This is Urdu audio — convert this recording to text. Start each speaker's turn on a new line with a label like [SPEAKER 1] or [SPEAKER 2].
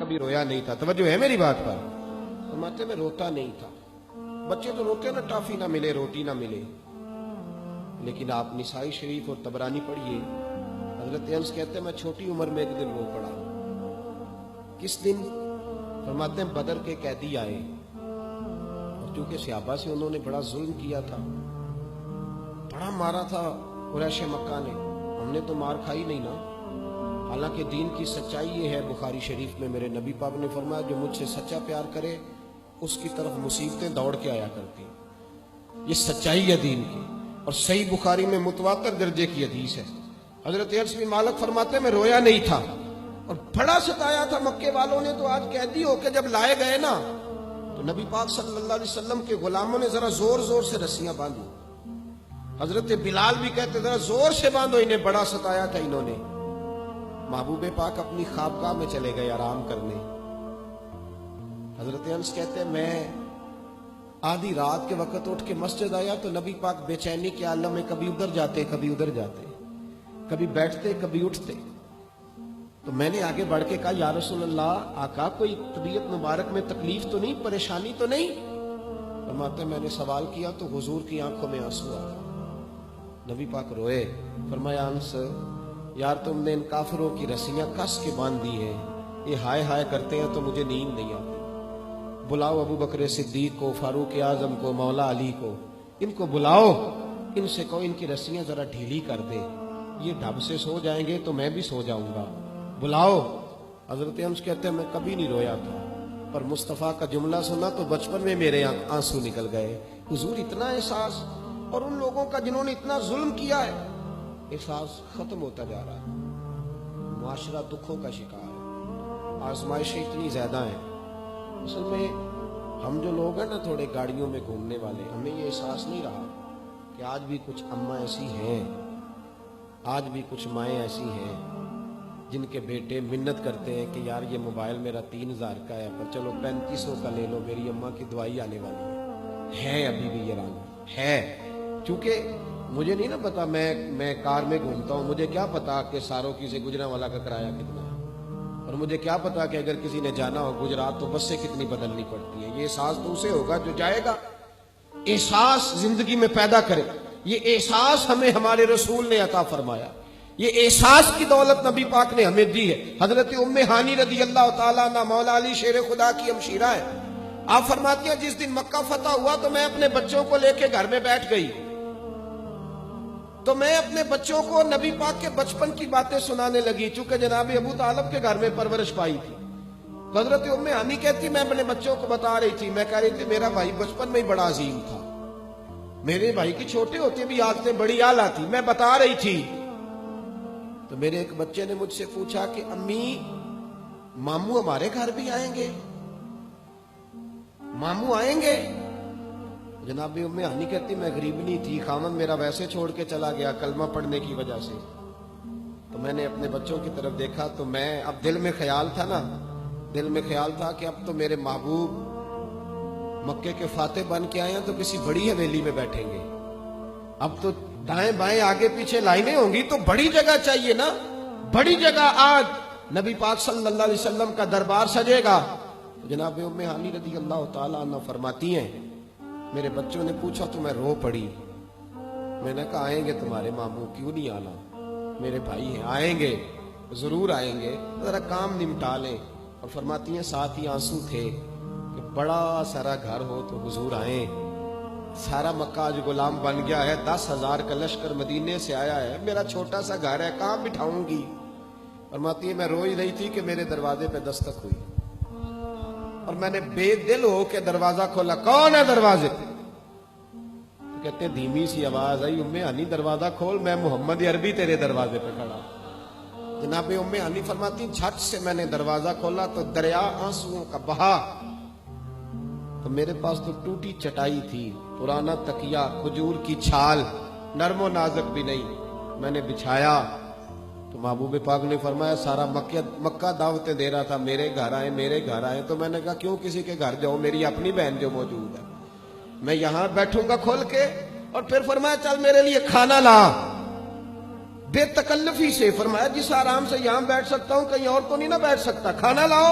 [SPEAKER 1] کبھی رویا نہیں تھا. توجہ ہے میری بات پر؟ فرماتے میں روتا نہیں تھا. بچے تو روتے نا, ٹافی نہ ملے, روٹی نہ ملے. لیکن آپ نسائی شریف اور طبرانی پڑھیے, حضرت انس کہتے ہیں میں چھوٹی عمر میں ایک دن رو پڑا. کس دن؟ فرماتے ہیں بدر کے قیدی آئے, اور چونکہ صحابہ سے انہوں نے بڑا ظلم کیا تھا, بڑا مارا تھا قریش مکہ نے, ہم نے تو مار کھائی نہیں نا. حالانکہ دین کی سچائی یہ ہے, بخاری شریف میں میرے نبی پاک نے فرمایا جو مجھ سے سچا پیار کرے اس کی طرف مصیبتیں دوڑ کے آیا کرتی. یہ سچائی ہے دین کی, اور صحیح بخاری میں متواتر درجے کی حدیث ہے. حضرت انس بن مالک فرماتے میں رویا نہیں تھا, اور بڑا ستایا تھا مکے والوں نے. تو آج قیدی ہو کے جب لائے گئے نا, تو نبی پاک صلی اللہ علیہ وسلم کے غلاموں نے ذرا زور زور سے رسیاں باندھی. حضرت بلال بھی کہتے ذرا زور سے باندھو, انہیں بڑا ستایا تھا انہوں نے. محبوب پاک اپنی خوابگاہ میں چلے گئے آرام کرنے. حضرت انس کہتے ہیں میں آدھی رات کے وقت اٹھ کے مسجد آیا تو نبی پاک بے چینی کے عالم میں کبھی ادھر جاتے کبھی ادھر جاتے, کبھی بیٹھتے کبھی اٹھتے. تو میں نے آگے بڑھ کے کہا یا رسول اللہ, آقا کوئی طبیعت مبارک میں تکلیف تو نہیں, پریشانی تو نہیں؟ فرماتے میں نے سوال کیا تو حضور کی آنکھوں میں آنسو آ گئے. نبی پاک روئے. فرمایا انس یار تم نے ان کافروں کی رسیاں کس کے باندھ دی ہیں, یہ ہائے ہائے کرتے ہیں تو مجھے نیند نہیں آتی. بلاؤ ابو بکر صدیق کو, فاروق اعظم کو, مولا علی کو, ان کو بلاؤ, ان سے کہو ان کی رسیاں ذرا ڈھیلی کر دے, یہ ڈھب سے سو جائیں گے تو میں بھی سو جاؤں گا. بلاؤ. حضرت انس کہتے ہیں میں کبھی نہیں رویا تھا, پر مصطفیٰ کا جملہ سنا تو بچپن میں میرے آنسو نکل گئے. حضور اتنا احساس, اور ان لوگوں کا جنہوں نے اتنا ظلم کیا ہے, احساس ختم ہوتا جا رہا ہے. معاشرہ دکھوں کا شکار ہے, آزمائشیں اتنی زیادہ ہیں. اصل میں ہم جو لوگ ہیں نا تھوڑے گاڑیوں میں گھومنے والے, ہمیں یہ احساس نہیں رہا کہ آج بھی کچھ اماں ایسی ہیں, آج بھی کچھ مائیں ایسی ہیں جن کے بیٹے منت کرتے ہیں کہ یار یہ موبائل میرا 3000 کا ہے پر چلو 3500 کا لے لو, میری اماں کی دوائی آنے والی ہے. ابھی بھی یہ رنگ ہے. چونکہ مجھے نہیں نا پتا, میں کار میں گھومتا ہوں, مجھے کیا پتا کہ ساروکی سے گجرا والا کا کرایہ کتنا ہے, اور مجھے کیا پتا کہ اگر کسی نے جانا ہو گجرات تو بسیں کتنی بدلنی پڑتی ہیں. یہ احساس تو اسے ہوگا جو جائے گا, احساس زندگی میں پیدا کرے. یہ احساس ہمیں ہمارے رسول نے عطا فرمایا, یہ احساس کی دولت نبی پاک نے ہمیں دی ہے. حضرت ام ہانی رضی اللہ تعالیٰ عنہ مولا علی شیر خدا کی ہمشیرہ ہے. آپ فرماتی ہیں جس دن مکہ فتح ہوا تو میں اپنے بچوں کو لے کے گھر میں بیٹھ گئی, تو میں اپنے بچوں کو نبی پاک کے بچپن کی باتیں سنانے لگی, چونکہ جناب ابو طالب کے گھر میں پرورش پائی تھی. تو حضرت ام ہانی کہتی میں اپنے بچوں کو بتا رہی تھی, میں کہہ رہی تھی میرا بھائی بچپن میں ہی بڑا عظیم تھا, میرے بھائی کی چھوٹے ہوتے بھی عادتیں بڑی اعلیٰ تھی, میں بتا رہی تھی. تو میرے ایک بچے نے مجھ سے پوچھا کہ امی ماموں ہمارے گھر بھی آئیں گے, ماموں آئیں گے؟ جناب ام ہانی کہتی میں غریب نہیں تھی, خامن میرا ویسے چھوڑ کے چلا گیا کلمہ پڑھنے کی وجہ سے. تو میں نے اپنے بچوں کی طرف دیکھا تو میں, اب دل میں خیال تھا نا, دل میں خیال تھا کہ اب تو میرے محبوب مکے کے فاتح بن کے آئے ہیں تو کسی بڑی حویلی میں بیٹھیں گے, اب تو دائیں بائیں آگے پیچھے لائنیں ہوں گی تو بڑی جگہ چاہیے نا, بڑی جگہ. آج نبی پاک صلی اللہ علیہ وسلم کا دربار سجے گا. جناب ام ہانی رضی اللہ تعالیٰ عنہ فرماتی ہیں میرے بچوں نے پوچھا تو میں رو پڑی. میں نے کہا آئیں گے تمہارے ماموں, کیوں نہیں آنا, میرے بھائی ہیں, آئیں گے ضرور آئیں گے, ذرا کام نمٹا لیں. اور فرماتی ہیں ساتھ ہی آنسو تھے کہ بڑا سارا گھر ہو تو حضور آئیں. سارا مکہ آج غلام بن گیا ہے, 10,000 کا لشکر مدینے سے آیا ہے, میرا چھوٹا سا گھر ہے, کہاں بٹھاؤں گی. فرماتی ہے میں رو ہی رہی تھی کہ میرے دروازے پہ دستک ہوئی, اور میں نے بے دل ہو کے دروازہ کھولا, کون ہے دروازے پہ؟ کہتے دھیمی سی آواز آئی, ام ہانی دروازہ کھول, میں محمد عربی تیرے دروازے پہ کھڑا. جناب ام ہانی فرماتی جھٹ سے میں نے دروازہ کھولا تو دریا آنسوؤں کا بہا. تو میرے پاس تو ٹوٹی چٹائی تھی, پرانا تکیہ, کھجور کی چھال, نرم و نازک بھی نہیں, میں نے بچھایا. تو محبوب پاک نے فرمایا سارا مکہ دعوتیں دے رہا تھا, میرے گھر آئے, میرے گھر آئے. تو میں نے کہا کیوں کسی کے گھر جاؤ, میری اپنی بہن جو موجود ہے, میں یہاں بیٹھوں گا کھول کے. اور پھر فرمایا چل میرے لیے کھانا لا, بے تکلفی سے. فرمایا جس آرام سے یہاں بیٹھ سکتا ہوں کہیں اور تو نہیں نہ بیٹھ سکتا, کھانا لاؤ.